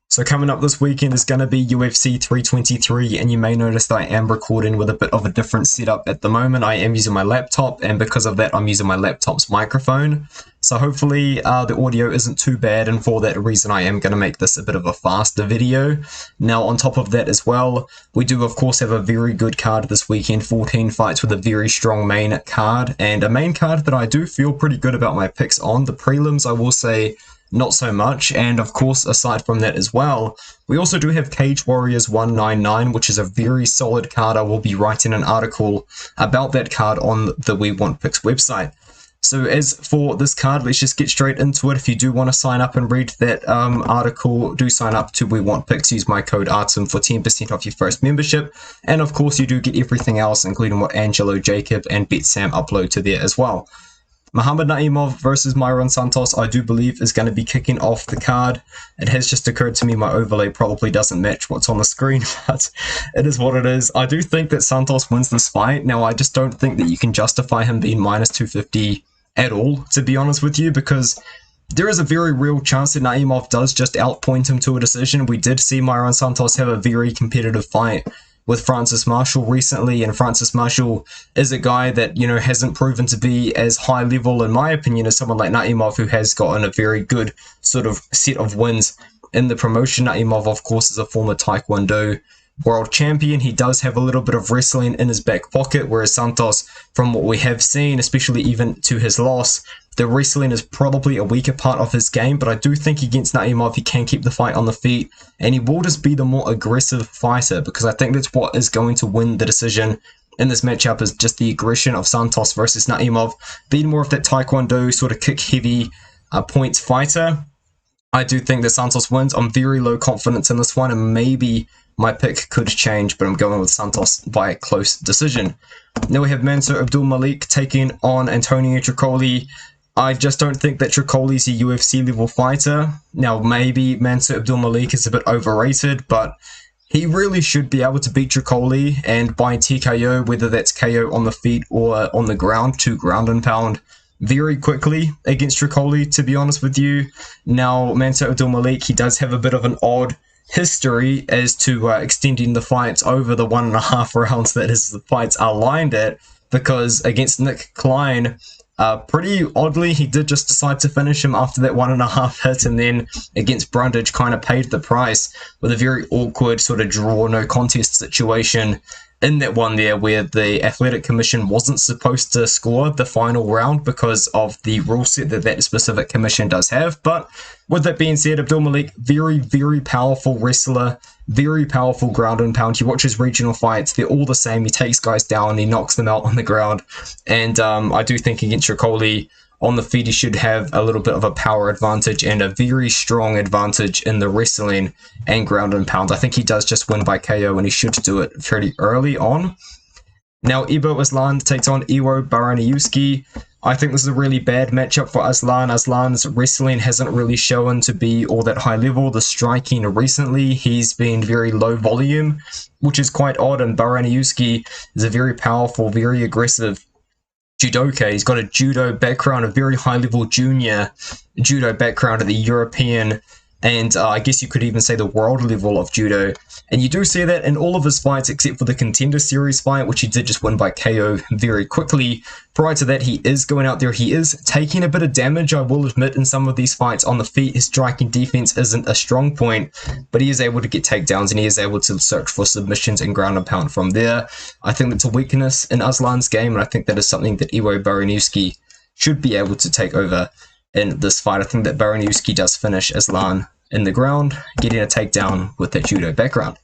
So coming up this weekend is going to be UFC 323, and you may notice that I am recording with a bit of a different setup at the moment. I am using my laptop, and because of that, I'm using my laptop's microphone. So hopefully the audio isn't too bad, and for that reason, I am going to make this a bit of a faster video. Now, on top of that as well, we do of course have a very good card this weekend, 14 fights with a very strong main card, and a main card that I do feel pretty good about my picks on. The prelims, I will say, not so much, and of course aside from that as well, we also do have Cage Warriors 199, which is a very solid card. I will be writing an article about that card on the We Want Picks website. So as for this card, let's just get straight into it. If you do want to sign up and read that article, do sign up to We Want Picks. Use my code ARTSUM for 10% off your first membership, and of course you do get everything else, including what Angelo, Jacob and BetSam upload to there as well. Muhammad Naimov versus Mairon Santos, I do believe, is going to be kicking off the card. It has just occurred to me my overlay probably doesn't match what's on the screen, but it is what it is. I do think that Santos wins this fight. Now, I just don't think that you can justify him being minus 250 at all, to be honest with you, because there is a very real chance that Naimov does just outpoint him to a decision. We did see Mairon Santos have a very competitive fight with Francis Marshall recently, and Francis Marshall is a guy that, you know, hasn't proven to be as high level, in my opinion, as someone like Naimov, who has gotten a very good sort of set of wins in the promotion. Naimov, of course, is a former Taekwondo world champion. He does have a little bit of wrestling in his back pocket, whereas Santos, from what we have seen, especially even to his loss, the wrestling is probably a weaker part of his game, but I do think against Naimov he can keep the fight on the feet, and he will just be the more aggressive fighter, because I think that's what is going to win the decision in this matchup, is just the aggression of Santos versus Naimov, being more of that Taekwondo sort of kick-heavy points fighter. I do think that Santos wins. I'm very low confidence in this one, and maybe my pick could change, but I'm going with Santos by a close decision. Now we have Mansur Abdul-Malik taking on Antonio Trocoli. I just don't think that Trocoli's a UFC level fighter. Now, maybe Mansur Abdul-Malik is a bit overrated, but he really should be able to beat Trocoli, and by TKO, whether that's KO on the feet or on the ground, to ground and pound very quickly against Trocoli, to be honest with you. Now, Mansur Abdul-Malik, he does have a bit of an odd history as to extending the fights over the 1.5 rounds that his fights are lined at, because against Nick Klein, pretty oddly, he did just decide to finish him after that 1.5 hit, and then against Brundage kind of paid the price with a very awkward sort of draw, no contest situation in that one there, where the Athletic Commission wasn't supposed to score the final round because of the rule set that that specific commission does have. But with that being said, Abdul-Malik, very, very powerful wrestler, very powerful ground and pound. You watch his regional fights, they're all the same. He takes guys down, he knocks them out on the ground. And I do think against Trocoli, on the feet, he should have a little bit of a power advantage and a very strong advantage in the wrestling and ground and pound. I think he does just win by KO, and he should do it fairly early on. Now, Ibo Aslan takes on Iwo Baraniewski. I think this is a really bad matchup for Aslan. Aslan's wrestling hasn't really shown to be all that high level. The striking recently, he's been very low volume, which is quite odd, and Baraniewski is a very powerful, very aggressive judoka. He's got a judo background, a very high-level junior judo background at the European and I guess you could even say the world level of judo. And you do see that in all of his fights except for the Contender Series fight, which he did just win by KO very quickly. Prior to that, he is going out there. He is taking a bit of damage, I will admit, in some of these fights on the feet. His striking defense isn't a strong point, but he is able to get takedowns and he is able to search for submissions and ground and pound from there. I think that's a weakness in Aslan's game, and I think that is something that Iwo Baraniewski should be able to take over in this fight. I think that Baraniewski does finish Aslan in the ground, getting a takedown with that judo background.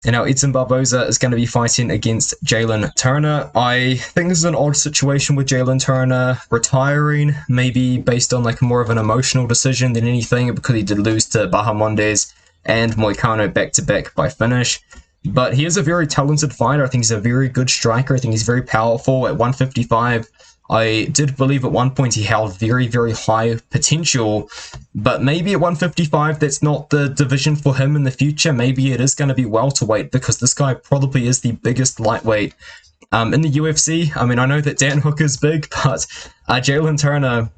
And now Edson Barboza is going to be fighting against Jalin Turner. I think this is an odd situation with Jalin Turner retiring, maybe based on like more of an emotional decision than anything, because he did lose to Bahamondes and Moicano back-to-back by finish. But he is a very talented fighter. I think he's a very good striker. I think he's very powerful at 155. I did believe at one point he held very, very high potential, but maybe at 155 that's not the division for him in the future. Maybe it is going to be welterweight, because this guy probably is the biggest lightweight in the UFC. I mean, I know that Dan Hooker's big, but Jalin Turner,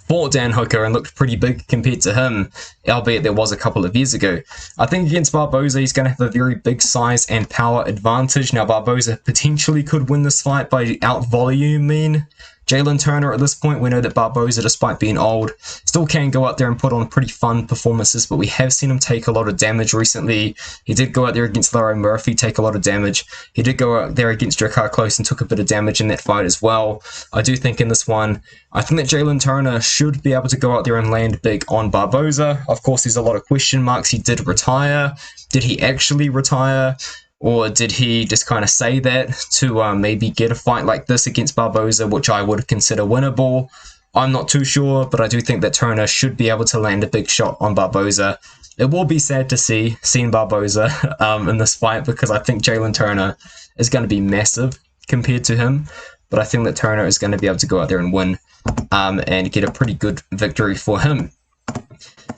fought Dan Hooker and looked pretty big compared to him, albeit there was a couple of years ago. I think against Barboza, he's going to have a very big size and power advantage. Now, Barboza potentially could win this fight by out-voluming Jalin Turner at this point. We know that Barboza, despite being old, still can go out there and put on pretty fun performances, but we have seen him take a lot of damage recently. He did go out there against Larry Murphy, take a lot of damage. He did go out there against Drakkar Klose and took a bit of damage in that fight as well. I do think in this one, I think that Jalin Turner should be able to go out there and land big on Barboza. Of course, there's a lot of question marks. He did retire. Did he actually retire? Or did he just kind of say that to maybe get a fight like this against Barboza, which I would consider winnable? I'm not too sure, but I do think that Turner should be able to land a big shot on Barboza. It will be sad to see seeing Barboza in this fight, because I think Jalin Turner is going to be massive compared to him. But I think that Turner is going to be able to go out there and win and get a pretty good victory for him.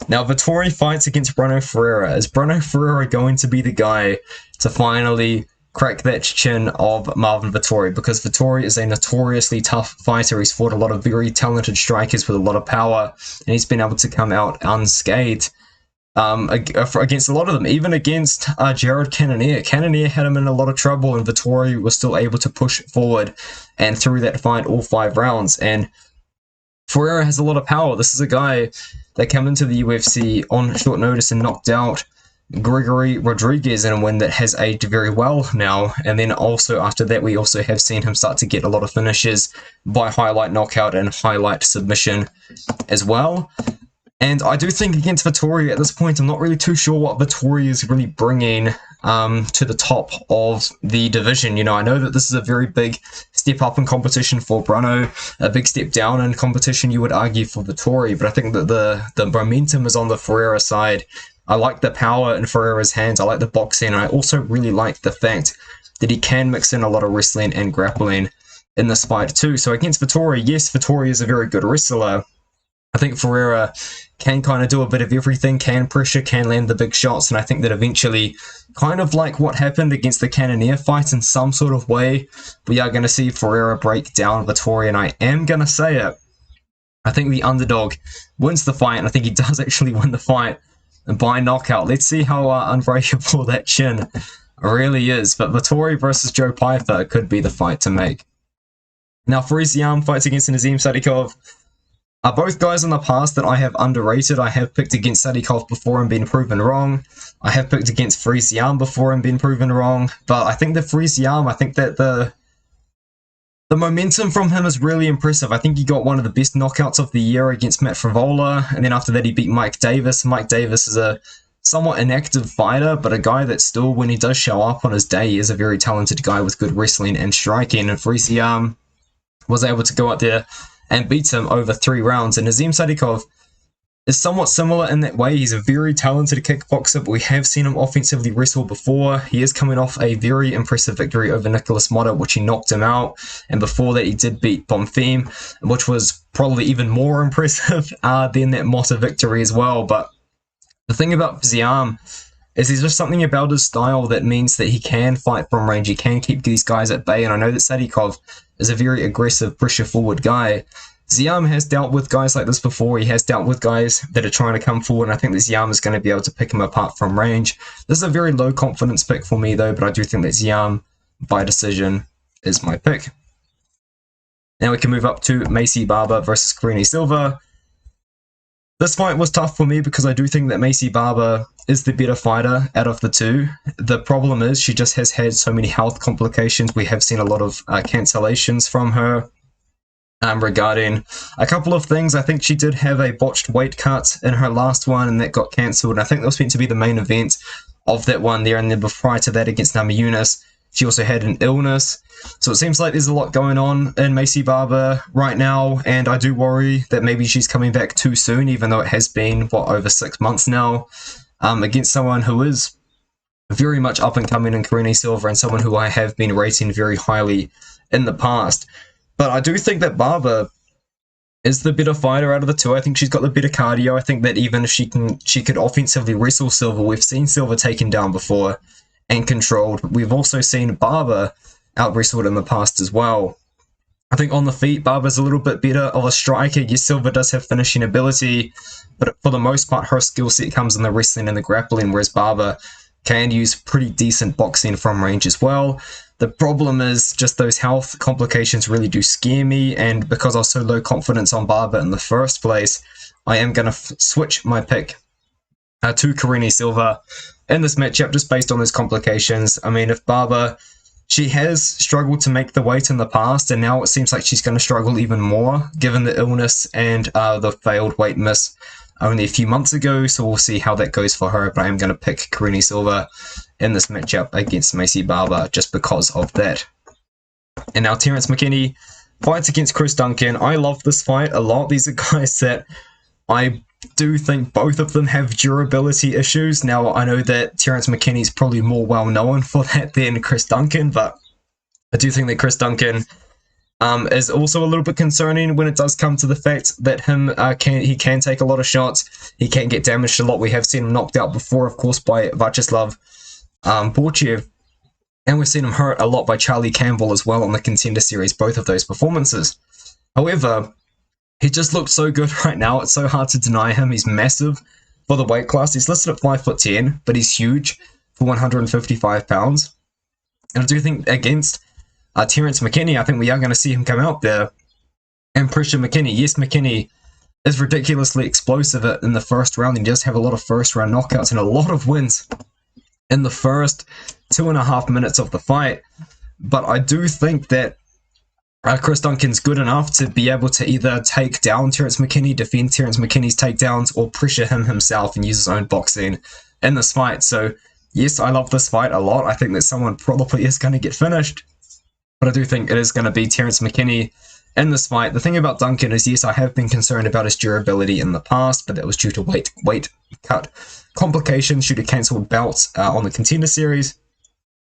Now, Vettori fights against Bruno Ferreira. Is Bruno Ferreira going to be the guy to finally crack that chin of Marvin Vettori? Because Vettori is a notoriously tough fighter. He's fought a lot of very talented strikers with a lot of power, and he's been able to come out unscathed against a lot of them, even against Jared Cannonier. Cannonier had him in a lot of trouble, and Vettori was still able to push forward and through that fight all 5 rounds. And Ferreira has a lot of power. This is a guy that came into the UFC on short notice and knocked out Gregory Rodriguez in a win that has aged very well now. And then also after that, we also have seen him start to get a lot of finishes by highlight knockout and highlight submission as well. And I do think against Vettori at this point, I'm not really too sure what Vettori is really bringing to the top of the division. You know, I know that this is a very big step up in competition for Bruno, a big step down in competition, you would argue, for Vettori, but I think that the momentum is on the Ferreira side. I like the power in Ferreira's hands, I like the boxing, and I also really like the fact that he can mix in a lot of wrestling and grappling in this fight too. So against Vettori, yes, Vettori is a very good wrestler. I think Ferreira can kind of do a bit of everything, can pressure, can land the big shots, and I think that eventually, kind of like what happened against the Cannonier fight in some sort of way, we are going to see Ferreira break down Vettori, and I am going to say it. I think the underdog wins the fight, and I think he does actually win the fight by knockout. Let's see how unbreakable that chin really is, but Vettori versus Joe Pyfer could be the fight to make. Now, Friziam fights against Nazim Sadikov. Are both guys in the past that I have underrated. I have picked against Sadikov before and been proven wrong. I have picked against Friziam before and been proven wrong. But I think that Friziam, I think that the momentum from him is really impressive. I think he got one of the best knockouts of the year against Matt Frivola. And then after that, he beat Mike Davis. Mike Davis is a somewhat inactive fighter, but a guy that still, when he does show up on his day, is a very talented guy with good wrestling and striking. And Friziam was able to go out there and beats him over 3 rounds. And Nazim Sadikov is somewhat similar in that way. He's a very talented kickboxer, but we have seen him offensively wrestle before. He is coming off a very impressive victory over Nicholas Motta, which he knocked him out. And before that, he did beat Bonfim, which was probably even more impressive than that Motta victory as well. But the thing about Friziam is there's just something about his style that means that he can fight from range. He can keep these guys at bay. And I know that Sadikov is a very aggressive, pressure-forward guy. Ziam has dealt with guys like this before. He has dealt with guys that are trying to come forward, and I think that Ziam is going to be able to pick him apart from range. This is a very low-confidence pick for me, though, but I do think that Ziam, by decision, is my pick. Now we can move up to Maycee Barber versus Karine Silva. This fight was tough for me because I do think that Maycee Barber is the better fighter out of the two. The problem is she just has had so many health complications. We have seen a lot of cancellations from her regarding a couple of things. I think she did have a botched weight cut in her last one, and that got cancelled. And I think that was meant to be the main event of that one there. And then prior to that, against Namajunas, she also had an illness. So it seems like there's a lot going on in Maycee Barber right now, and I do worry that maybe she's coming back too soon, even though it has been, over 6 months now, against someone who is very much up and coming in Karine Silva, and someone who I have been rating very highly in the past. But I do think that Barber is the better fighter out of the two. I think she's got the better cardio. I think that even if she could offensively wrestle Silva. We've seen Silva taken down before and controlled. We've also seen Barber out-wrestled in the past as well. I think on the feet, Barber's a little bit better of a striker. Yes, Silva does have finishing ability, but for the most part, her skill set comes in the wrestling and the grappling, whereas Barber can use pretty decent boxing from range as well. The problem is just those health complications really do scare me, and because I was so low confidence on Barber in the first place, I am going to switch my pick to Karine Silva in this matchup just based on those complications. I mean, if Barber, she has struggled to make the weight in the past, and now it seems like she's going to struggle even more given the illness and the failed weight miss only a few months ago, so we'll see how that goes for her, but I am going to pick Karine Silva in this matchup against Maycee Barber just because of that. And now Terrance McKinney fights against Chris Duncan. I love this fight a lot. These are guys that I do think both of them have durability issues. Now, I know that Terrance McKinney is probably more well known for that than Chris Duncan, but I do think that Chris Duncan is also a little bit concerning when it does come to the fact that he can take a lot of shots. He can get damaged a lot. We have seen him knocked out before, of course, by Vyacheslav Borchev, and we've seen him hurt a lot by Charlie Campbell as well on the Contender Series, both of those performances. However, he just looks so good right now. It's so hard to deny him. He's massive for the weight class. He's listed at 5'10", but he's huge for 155 pounds. And I do think against Terrance McKinney, I think we are going to see him come out there and pressure McKinney. Yes, McKinney is ridiculously explosive in the first round. He does have a lot of first-round knockouts and a lot of wins in the first 2.5 minutes of the fight. But I do think that Chris Duncan's good enough to be able to either take down Terrance McKinney, defend Terrance McKinney's takedowns, or pressure him himself and use his own boxing in this fight. So, yes, I love this fight a lot. I think that someone probably is going to get finished, but I do think it is going to be Terrance McKinney in this fight. The thing about Duncan is, yes, I have been concerned about his durability in the past, but that was due to weight cut complications due to cancelled bouts on the Contender Series.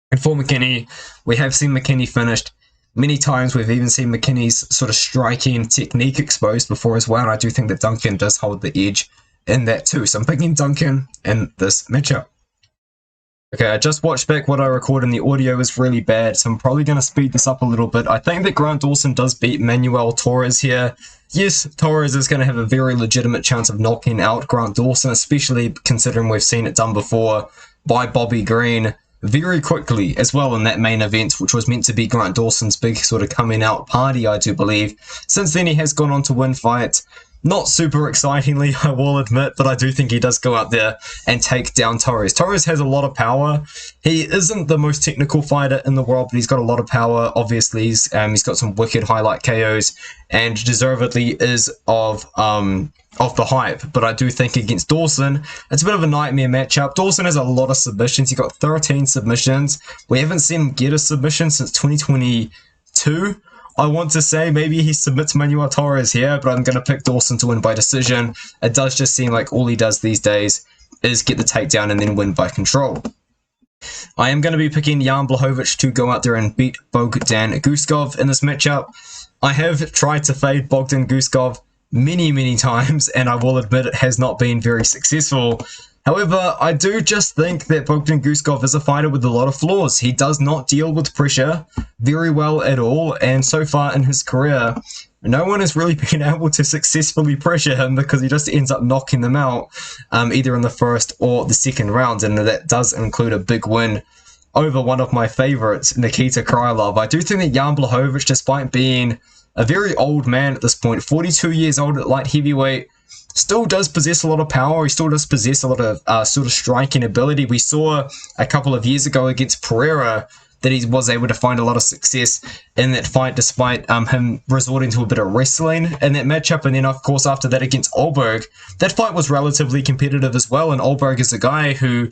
And for McKinney, we have seen McKinney finished many times. We've even seen McKinney's sort of striking technique exposed before as well, and I do think that Duncan does hold the edge in that too. So I'm picking Duncan in this matchup. Okay, I just watched back what I recorded and the audio is really bad, so I'm probably going to speed this up a little bit. I think that Grant Dawson does beat Manuel Torres here. Yes, Torres is going to have a very legitimate chance of knocking out Grant Dawson, especially considering we've seen it done before by Bobby Green very quickly as well in that main event, which was meant to be Grant Dawson's big sort of coming out party, I do believe. Since then, he has gone on to win fights. Not super excitingly, I will admit, but I do think he does go out there and take down Torres. Torres has a lot of power. He isn't the most technical fighter in the world, but he's got a lot of power. Obviously, he's got some wicked highlight KOs, and deservedly is of the hype. But I do think against Dawson, it's a bit of a nightmare matchup. Dawson has a lot of submissions. He got 13 submissions. We haven't seen him get a submission since 2022. I want to say maybe he submits Manuel Torres here, but I'm going to pick Dawson to win by decision. It does just seem like all he does these days is get the takedown and then win by control. I am going to be picking Jan Blachowicz to go out there and beat Bogdan Guskov in this matchup. I have tried to fade Bogdan Guskov many times, and I will admit it has not been very successful. However, I do just think that Bogdan Guskov is a fighter with a lot of flaws. He does not deal with pressure very well at all, and so far in his career, no one has really been able to successfully pressure him because he just ends up knocking them out either in the first or the second round, and that does include a big win over one of my favorites, Nikita Krylov. I do think that Jan Blachowicz, despite being a very old man at this point, 42 years old at light heavyweight, still does possess a lot of power. He still does possess a lot of sort of striking ability. We saw a couple of years ago against Pereira that he was able to find a lot of success in that fight despite him resorting to a bit of wrestling in that matchup. And then, of course, after that against Olberg, that fight was relatively competitive as well. And Olberg is a guy who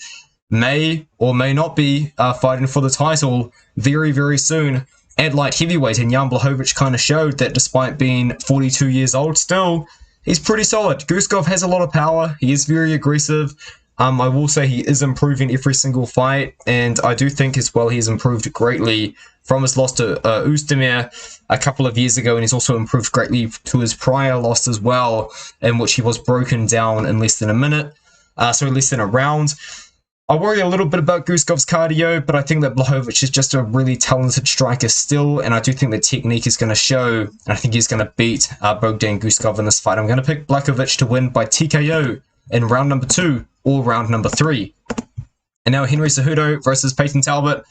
may or may not be fighting for the title very soon at light heavyweight. And Jan Blachowicz kind of showed that despite being 42 years old still, he's pretty solid. Guskov has a lot of power. He is very aggressive. I will say he is improving every single fight, and I do think as well he's improved greatly from his loss to Oezdemir a couple of years ago, and he's also improved greatly to his prior loss as well, in which he was broken down in less than a minute, so less than a round. I worry a little bit about Guskov's cardio, but I think that Blachowicz is just a really talented striker still, and I do think the technique is going to show, and I think he's going to beat Bogdan Guskov in this fight. I'm going to pick Blachowicz to win by TKO in round number 2 or round number 3. And now Henry Cejudo versus Payton Talbott.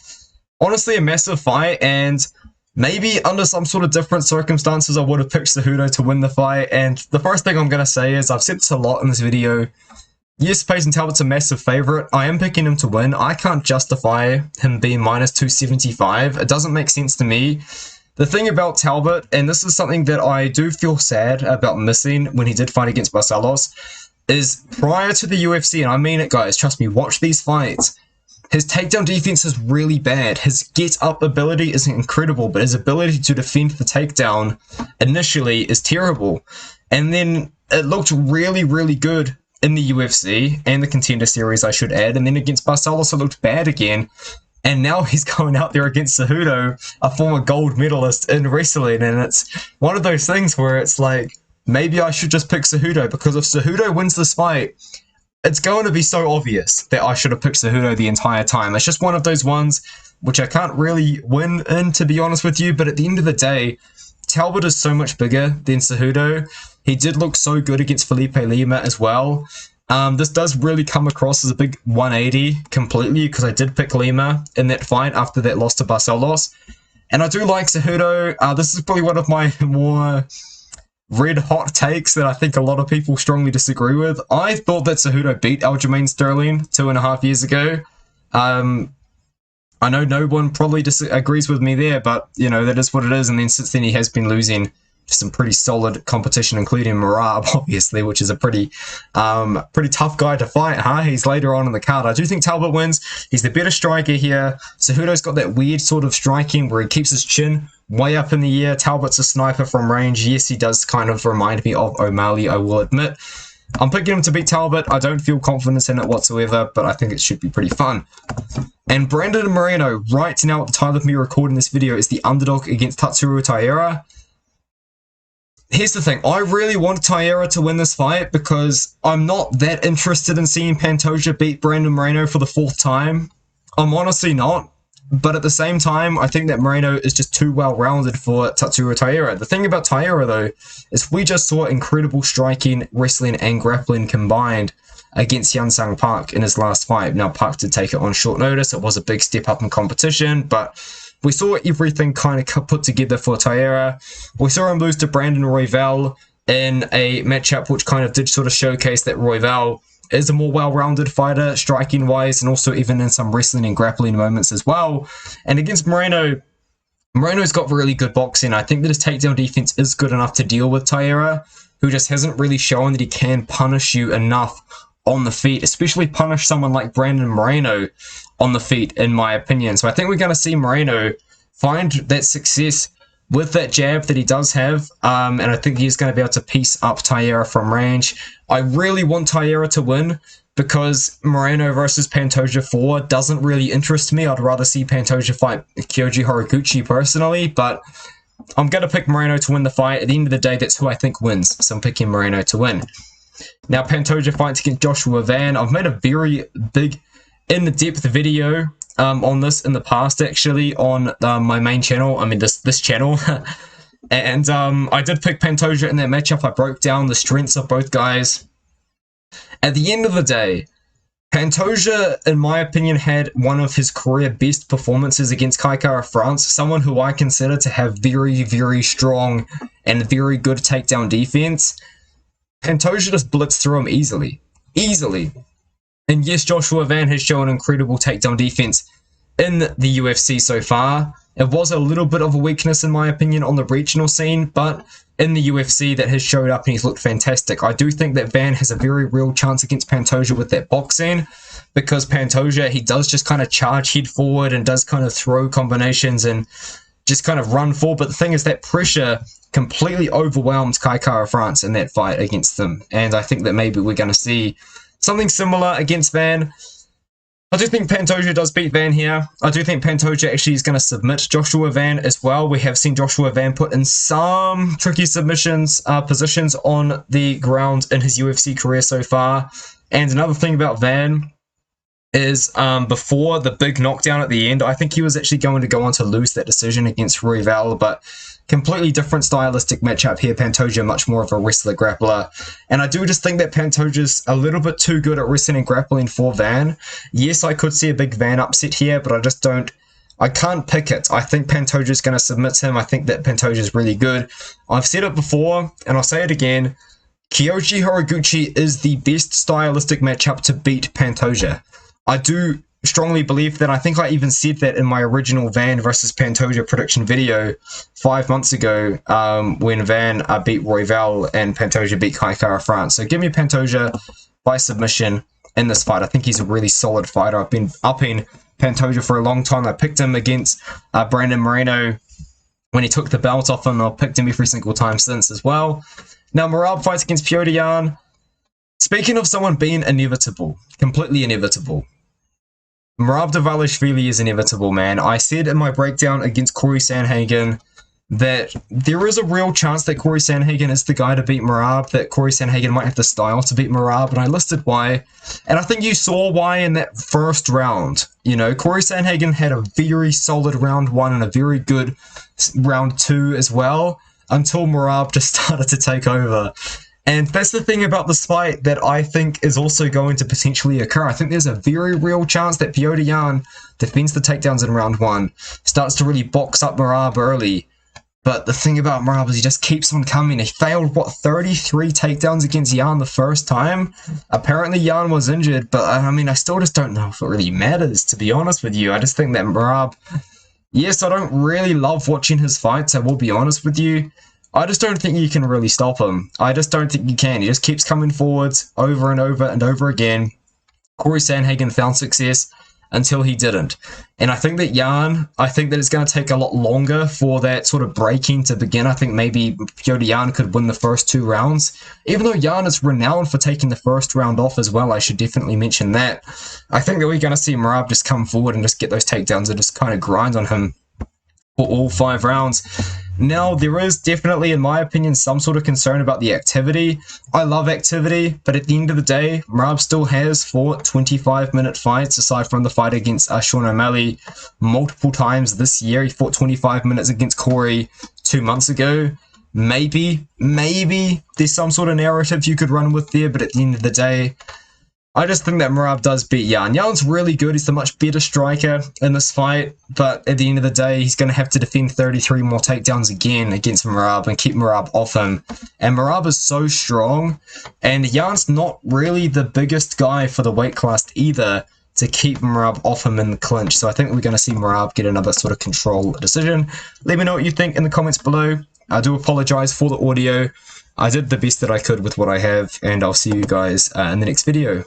Honestly, a massive fight, and maybe under some sort of different circumstances, I would have picked Cejudo to win the fight. And the first thing I'm going to say is, I've said this a lot in this video, yes, Payton Talbott's a massive favourite. I am picking him to win. I can't justify him being minus 275. It doesn't make sense to me. The thing about Talbott, and this is something that I do feel sad about missing when he did fight against Barcelos, is prior to the UFC, and I mean it, guys, trust me, watch these fights, his takedown defense is really bad. His get-up ability is incredible, but his ability to defend the takedown initially is terrible. And then it looked really, really good in the UFC and the Contender Series, I should add, and then against Barcelos it looked bad again, and now he's going out there against Cejudo, a former gold medalist in wrestling, and it's one of those things where it's like, maybe I should just pick Cejudo, because if Cejudo wins this fight, it's going to be so obvious that I should have picked Cejudo the entire time. It's just one of those ones which I can't really win in, to be honest with you, but at the end of the day, Talbott is so much bigger than Cejudo. He did look so good against Felipe Lima as well. This does really come across as a big 180 completely, because I did pick Lima in that fight after that loss to Barcelos. And I do like Cejudo. This is probably one of my more red hot takes that I think a lot of people strongly disagree with. I thought that Cejudo beat Aljamain Sterling 2.5 years ago. I know no one probably disagrees with me there, but, you know, that is what it is. And then since then, he has been losing some pretty solid competition, including Merab, obviously, which is a pretty tough guy to fight, huh? He's later on in the card. I do think Talbott wins. He's the better striker here. Cejudo's got that weird sort of striking where he keeps his chin way up in the air. Talbott's a sniper from range. Yes, he does kind of remind me of O'Malley, I will admit. I'm picking him to beat Talbott. I don't feel confidence in it whatsoever, but I think it should be pretty fun. And Brandon Moreno, right now at the time of me recording this video, is the underdog against Tatsuro Taira. Here's the thing, I really want Taira to win this fight because I'm not that interested in seeing Pantoja beat Brandon Moreno for the 4th time. I'm honestly not. But at the same time, I think that Moreno is just too well-rounded for Tatsuro Taira. The thing about Taira, though, is we just saw incredible striking, wrestling, and grappling combined against Yansang Park in his last fight. Now, Park did take it on short notice. It was a big step up in competition, but we saw everything kind of put together for Taira. We saw him lose to Brandon Royval in a matchup which kind of did sort of showcase that Royval is a more well-rounded fighter, striking-wise, and also even in some wrestling and grappling moments as well. And against Moreno, Moreno's got really good boxing. I think that his takedown defense is good enough to deal with Taira, who just hasn't really shown that he can punish you enough on the feet, especially punish someone like Brandon Moreno on the feet, in my opinion. So I think we're going to see Moreno find that success with that jab that he does have, and I think he's going to be able to piece up Taira from range. I really want Taira to win because Moreno versus Pantoja 4 doesn't really interest me. I'd rather see Pantoja fight Kyoji Horiguchi personally, but I'm going to pick Moreno to win the fight. At the end of the day, that's who I think wins, so I'm picking Moreno to win. Now, Pantoja fights against Joshua Van. I've made a very big, in-depth video on this in the past, actually, on my main channel. I mean, this channel. And I did pick Pantoja in that matchup. I broke down the strengths of both guys. At the end of the day, Pantoja, in my opinion, had one of his career best performances against Kai Kara-France, someone who I consider to have very, very strong and very good takedown defense. Pantoja just blitzed through him easily. Easily. And yes, Joshua Van has shown incredible takedown defense in the UFC so far. It was a little bit of a weakness, in my opinion, on the regional scene, but in the UFC that has showed up and he's looked fantastic. I do think that Van has a very real chance against Pantoja with that boxing, because Pantoja, he does just kind of charge head forward and does kind of throw combinations and just kind of run forward. But the thing is, that pressure completely overwhelmed Kai Kara-France in that fight against them. And I think that maybe we're going to see something similar against Van. I do think Pantoja does beat Van here. I do think Pantoja actually is going to submit Joshua Van as well. We have seen Joshua Van put in some tricky submissions, positions on the ground in his UFC career so far. And another thing about Van is before the big knockdown at the end, I think he was actually going to go on to lose that decision against Royval, but completely different stylistic matchup here. Pantoja much more of a wrestler grappler, and I do just think that Pantoja's a little bit too good at wrestling and grappling for Van. Yes, I could see a big Van upset here, but I can't pick it. I think Pantoja's going to submit him. I think that Pantoja's really good. I've said it before, and I'll say it again. Kyoji Horiguchi is the best stylistic matchup to beat Pantoja. I do strongly believe that. I think I even said that in my original Van versus Pantoja prediction video 5 months ago, when Van beat Royval and Pantoja beat Kai Kara-France. So give me Pantoja by submission in this fight. I think he's a really solid fighter. I've been upping Pantoja for a long time. I picked him against Brandon Moreno when he took the belt off him. I've picked him every single time since as well. Now, Merab fights against Petr Yan. Speaking of someone being inevitable, completely inevitable, Merab Dvalishvili is inevitable, man. I said in my breakdown against Corey Sandhagen that there is a real chance that Corey Sandhagen is the guy to beat Merab, that Corey Sandhagen might have the style to beat Merab, and I listed why. And I think you saw why in that first round. You know, Corey Sandhagen had a very solid round 1 and a very good round 2 as well, until Merab just started to take over. And that's the thing about this fight that I think is also going to potentially occur. I think there's a very real chance that Petr Yan defends the takedowns in round 1, starts to really box up Merab early. But the thing about Merab is he just keeps on coming. He failed, what, 33 takedowns against Yan the first time? Apparently Yan was injured, but I mean, I still just don't know if it really matters, to be honest with you. I just think that Merab, yes, I don't really love watching his fights, I will be honest with you. I just don't think you can really stop him. I just don't think you can. He just keeps coming forwards over and over and over again. Corey Sandhagen found success until he didn't. And I think that Yan, I think that it's going to take a lot longer for that sort of breaking to begin. I think maybe Petr Yan could win the first 2 rounds. Even though Yan is renowned for taking the first round off as well, I should definitely mention that. I think that we're going to see Merab just come forward and just get those takedowns and just kind of grind on him for all 5 rounds. Now, there is definitely, in my opinion, some sort of concern about the activity. I love activity, but at the end of the day, Merab still has fought 25-minute fights, aside from the fight against Sean O'Malley multiple times this year. He fought 25 minutes against Corey 2 months ago. Maybe there's some sort of narrative you could run with there, but at the end of the day, I just think that Merab does beat Yan. Yan's really good. He's the much better striker in this fight. But at the end of the day, he's going to have to defend 33 more takedowns again against Merab and keep Merab off him. And Merab is so strong. And Yan's not really the biggest guy for the weight class either to keep Merab off him in the clinch. So I think we're going to see Merab get another sort of control decision. Let me know what you think in the comments below. I do apologize for the audio. I did the best that I could with what I have. And I'll see you guys in the next video.